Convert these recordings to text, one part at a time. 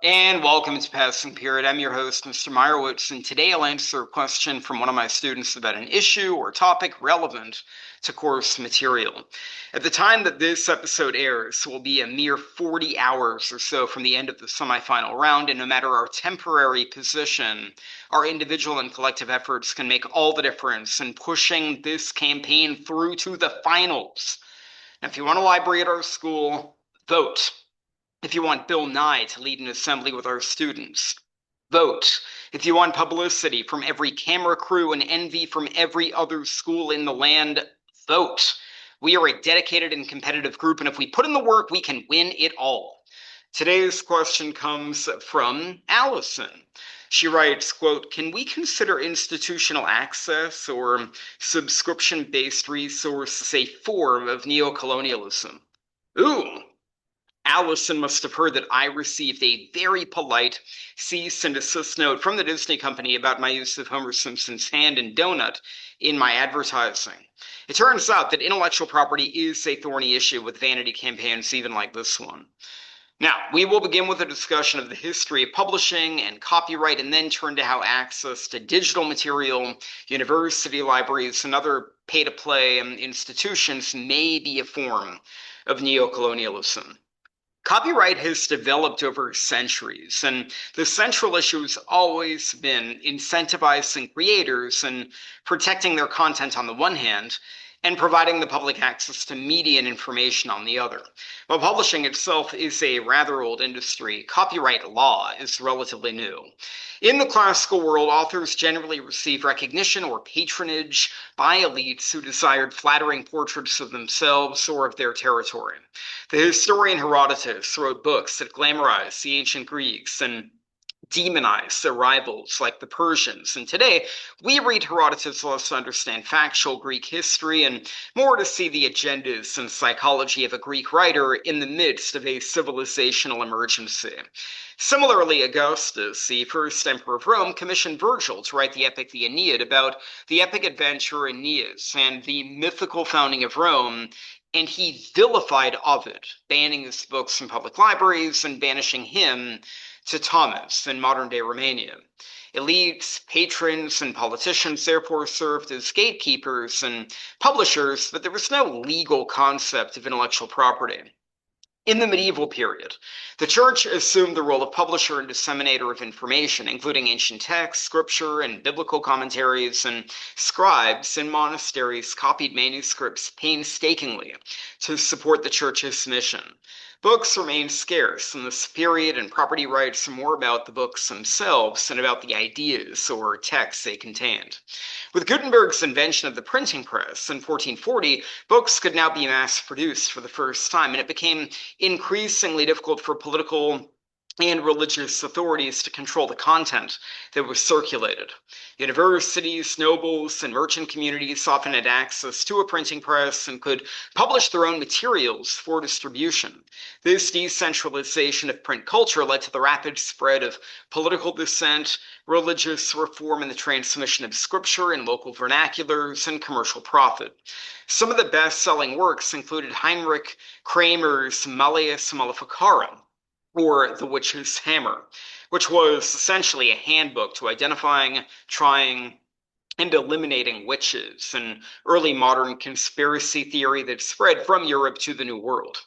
And welcome to Passing Period. I'm your host, Mr. Meyerowitz, and today I'll answer a question from one of my students about an issue or topic relevant to course material. At the time that this episode airs, will be a mere 40 hours or so from the end of the semifinal round, and no matter our temporary position, our individual and collective efforts can make all the difference in pushing this campaign through to the finals. Now, if you want a library at our school, vote. If you want Bill Nye to lead an assembly with our students, vote. If you want publicity from every camera crew and envy from every other school in the land, vote. We are a dedicated and competitive group, and if we put in the work, we can win it all. Today's question comes from Allison. She writes, quote, "Can we consider institutional access or subscription-based resources a form of neocolonialism?" Ooh, Allison must have heard that I received a very polite cease and desist note from the Disney company about my use of Homer Simpson's hand and donut in my advertising. It turns out that intellectual property is a thorny issue with vanity campaigns even like this one. Now, we will begin with a discussion of the history of publishing and copyright, and then turn to how access to digital material, university libraries, and other pay-to-play institutions may be a form of neocolonialism. Copyright has developed over centuries, and the central issue has always been incentivizing creators and protecting their content on the one hand, and providing the public access to media and information on the other. While publishing itself is a rather old industry, copyright law is relatively new. In the classical world, authors generally receive recognition or patronage by elites who desired flattering portraits of themselves or of their territory. The historian Herodotus wrote books that glamorized the ancient Greeks and demonize their rivals like the Persians. And today, we read Herodotus less to understand factual Greek history and more to see the agendas and psychology of a Greek writer in the midst of a civilizational emergency. Similarly, Augustus, the first emperor of Rome, commissioned Virgil to write the epic The Aeneid about the epic adventure Aeneas and the mythical founding of Rome, and he vilified Ovid, banning his books from public libraries and banishing him to Thomas in modern-day Romania. Elites, patrons, and politicians therefore served as gatekeepers and publishers, but there was no legal concept of intellectual property. In the medieval period, the church assumed the role of publisher and disseminator of information, including ancient texts, scripture, and biblical commentaries, and scribes in monasteries copied manuscripts painstakingly to support the church's mission. Books remained scarce in this period, and property rights are more about the books themselves than about the ideas or texts they contained. With Gutenberg's invention of the printing press in 1440, books could now be mass-produced for the first time, and it became increasingly difficult for political and religious authorities to control the content that was circulated. Universities, nobles, and merchant communities often had access to a printing press and could publish their own materials for distribution. This decentralization of print culture led to the rapid spread of political dissent, religious reform, and the transmission of scripture in local vernaculars and commercial profit. Some of the best-selling works included Heinrich Kramer's Malleus Maleficarum, or The Witch's Hammer, which was essentially a handbook to identifying, trying, and eliminating witches, an early modern conspiracy theory that spread from Europe to the New World.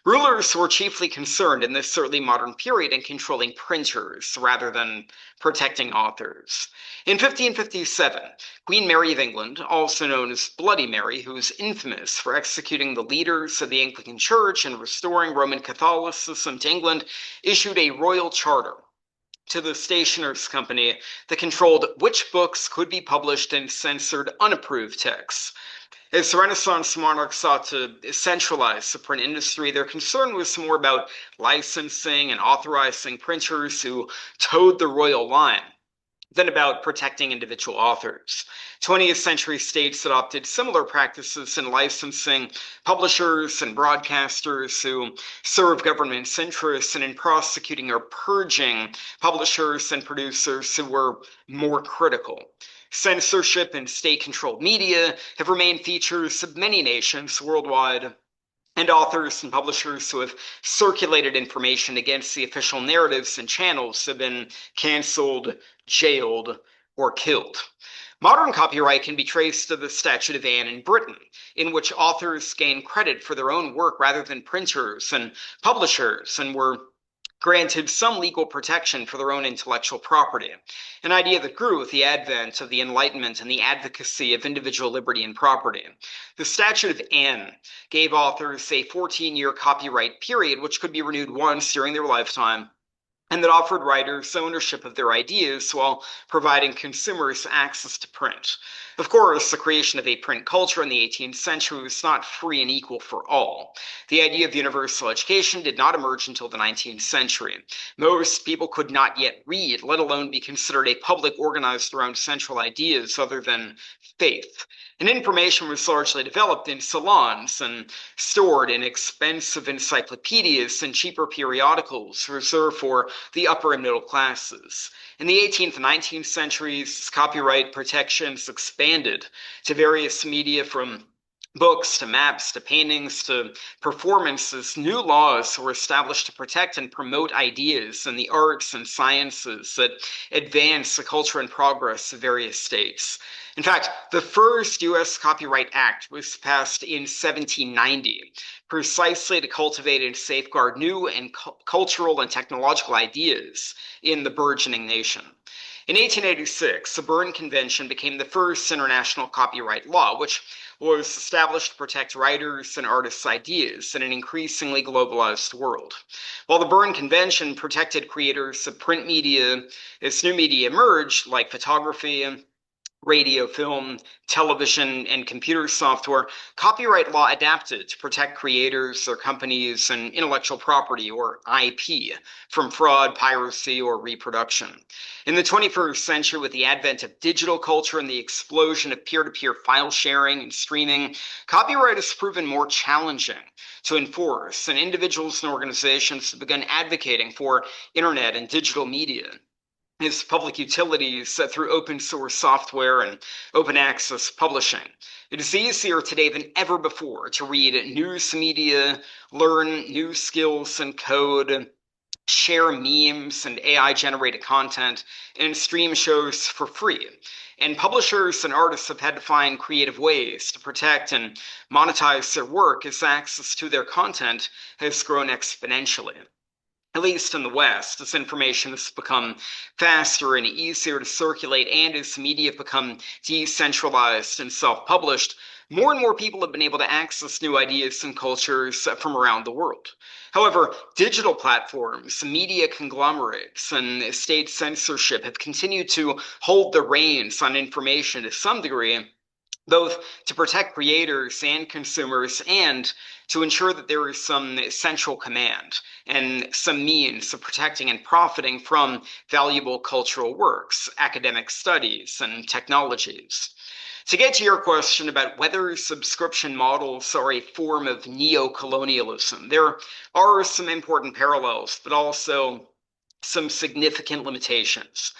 Rulers were chiefly concerned in this early modern period in controlling printers rather than protecting authors. In 1557, Queen Mary of England, also known as Bloody Mary, who is infamous for executing the leaders of the Anglican Church and restoring Roman Catholicism to England, issued a royal charter to the Stationers' Company that controlled which books could be published and censored unapproved texts. As the Renaissance monarchs sought to centralize the print industry, their concern was more about licensing and authorizing printers who towed the royal line than about protecting individual authors. 20th century states adopted similar practices in licensing publishers and broadcasters who serve government's interests, and in prosecuting or purging publishers and producers who were more critical. Censorship and state-controlled media have remained features of many nations worldwide and authors and publishers who have circulated information against the official narratives and channels have been canceled, jailed, or killed. Modern copyright can be traced to the Statute of Anne in Britain, in which authors gain credit for their own work rather than printers and publishers, and were granted some legal protection for their own intellectual property, an idea that grew with the advent of the Enlightenment and the advocacy of individual liberty and property. The Statute of Anne gave authors a 14-year copyright period, which could be renewed once during their lifetime, and that offered writers ownership of their ideas while providing consumers access to print. Of course, the creation of a print culture in the 18th century was not free and equal for all. The idea of universal education did not emerge until the 19th century. Most people could not yet read, let alone be considered a public organized around central ideas other than faith. And information was largely developed in salons and stored in expensive encyclopedias and cheaper periodicals reserved for the upper and middle classes. In the 18th and 19th centuries, copyright protections expanded to various media, from books to maps to paintings to performances. New laws were established to protect and promote ideas in the arts and sciences that advance the culture and progress of various states. In fact, the first U.S. Copyright Act was passed in 1790, precisely to cultivate and safeguard new and cultural and technological ideas in the burgeoning nation. In 1886, the Berne Convention became the first international copyright law, which was established to protect writers' and artists' ideas in an increasingly globalized world. While the Berne Convention protected creators of print media as new media emerged, like photography, radio, film, television, and computer software, copyright law adapted to protect creators, their companies, and intellectual property, or IP, from fraud, piracy, or reproduction. In the 21st century, with the advent of digital culture and the explosion of peer-to-peer file sharing and streaming, copyright has proven more challenging to enforce, and individuals and organizations have begun advocating for internet and digital media as public utilities through open source software and open access publishing. It is easier today than ever before to read news media, learn new skills and code, share memes and AI-generated content, and stream shows for free. And publishers and artists have had to find creative ways to protect and monetize their work as access to their content has grown exponentially. At least in the West, as information has become faster and easier to circulate, and as media have become decentralized and self-published, more and more people have been able to access new ideas and cultures from around the world. However, digital platforms, media conglomerates, and state censorship have continued to hold the reins on information to some degree, both to protect creators and consumers and to ensure that there is some central command and some means of protecting and profiting from valuable cultural works, academic studies, and technologies. To get to your question about whether subscription models are a form of neo-colonialism, there are some important parallels, but also some significant limitations.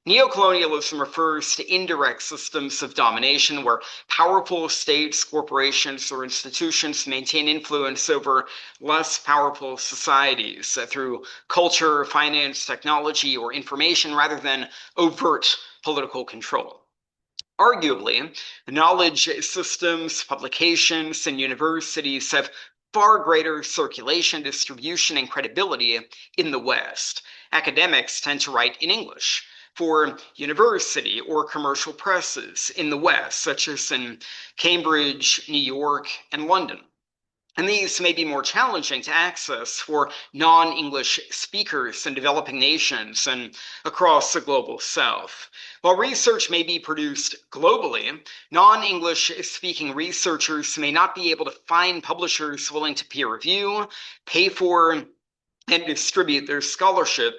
Neocolonialism refers to indirect systems of domination where powerful states, corporations, or institutions maintain influence over less powerful societies through culture, finance, technology, or information rather than overt political control. Arguably, knowledge systems, publications, and universities have far greater circulation, distribution, and credibility in the West. Academics tend to write in English. For university or commercial presses in the West, such as in Cambridge, New York, and London. And these may be more challenging to access for non-English speakers in developing nations and across the global South. While research may be produced globally, non-English speaking researchers may not be able to find publishers willing to peer review, pay for, and distribute their scholarship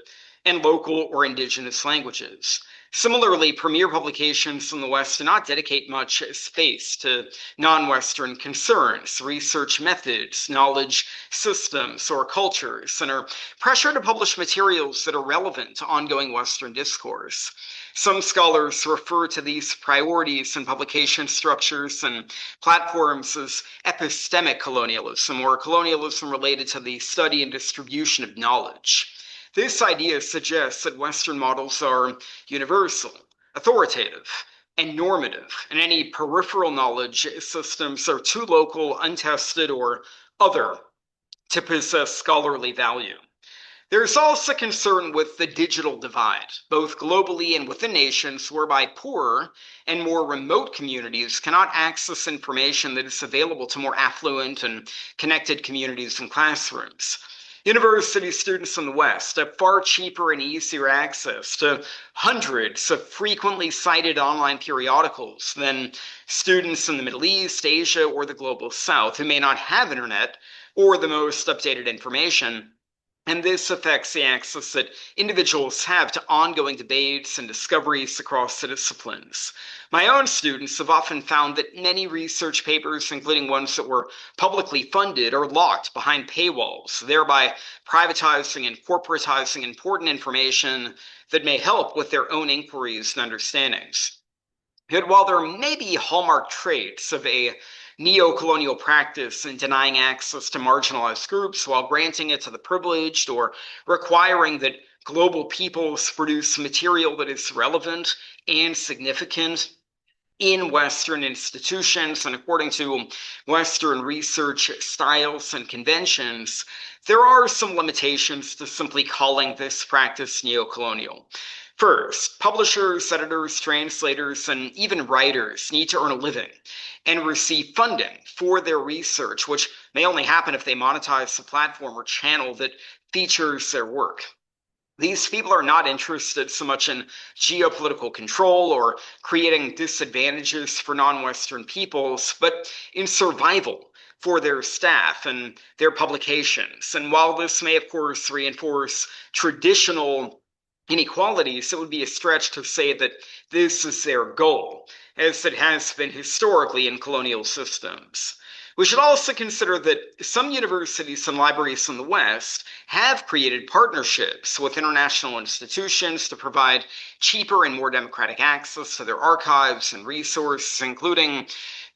in local or indigenous languages. Similarly, premier publications in the West do not dedicate much space to non-Western concerns, research methods, knowledge systems, or cultures, and are pressured to publish materials that are relevant to ongoing Western discourse. Some scholars refer to these priorities and publication structures and platforms as epistemic colonialism, or colonialism related to the study and distribution of knowledge. This idea suggests that Western models are universal, authoritative, and normative, and any peripheral knowledge systems are too local, untested, or other to possess scholarly value. There's also concern with the digital divide, both globally and within nations, whereby poorer and more remote communities cannot access information that is available to more affluent and connected communities and classrooms. University students in the West have far cheaper and easier access to hundreds of frequently cited online periodicals than students in the Middle East, Asia, or the Global South who may not have internet or the most updated information. And this affects the access that individuals have to ongoing debates and discoveries across the disciplines. My own students have often found that many research papers, including ones that were publicly funded, are locked behind paywalls, thereby privatizing and corporatizing important information that may help with their own inquiries and understandings. Yet while there may be hallmark traits of a neo-colonial practice in denying access to marginalized groups while granting it to the privileged, or requiring that global peoples produce material that is relevant and significant in Western institutions and according to Western research styles and conventions, there are some limitations to simply calling this practice neo-colonial. First, publishers, editors, translators, and even writers need to earn a living and receive funding for their research, which may only happen if they monetize the platform or channel that features their work. These people are not interested so much in geopolitical control or creating disadvantages for non-Western peoples, but in survival for their staff and their publications. And while this may, of course, reinforce traditional inequalities, it would be a stretch to say that this is their goal, as it has been historically in colonial systems. We should also consider that some universities and libraries in the West have created partnerships with international institutions to provide cheaper and more democratic access to their archives and resources, including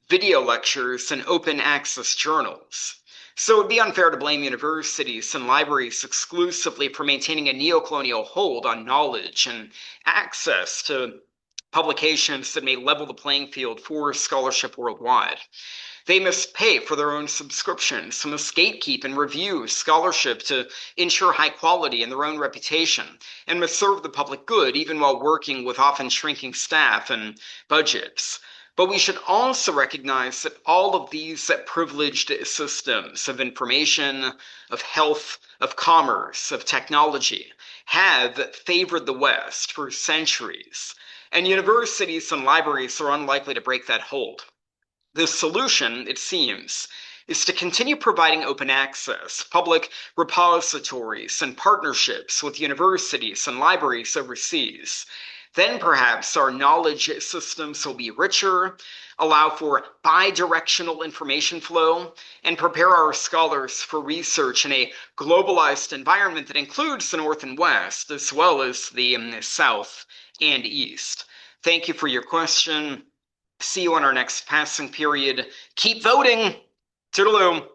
video lectures and open access journals. So it would be unfair to blame universities and libraries exclusively for maintaining a neo-colonial hold on knowledge and access to publications that may level the playing field for scholarship worldwide. They must pay for their own subscriptions, must gatekeep and review scholarship to ensure high quality and their own reputation, and must serve the public good even while working with often shrinking staff and budgets. But we should also recognize that all of these privileged systems of information, of health, of commerce, of technology have favored the West for centuries, and universities and libraries are unlikely to break that hold. The solution, it seems, is to continue providing open access, public repositories, and partnerships with universities and libraries overseas. Then perhaps our knowledge systems will be richer, allow for bi-directional information flow, and prepare our scholars for research in a globalized environment that includes the North and West, as well as the South and East. Thank you for your question. See you on our next passing period. Keep voting. Toodaloo.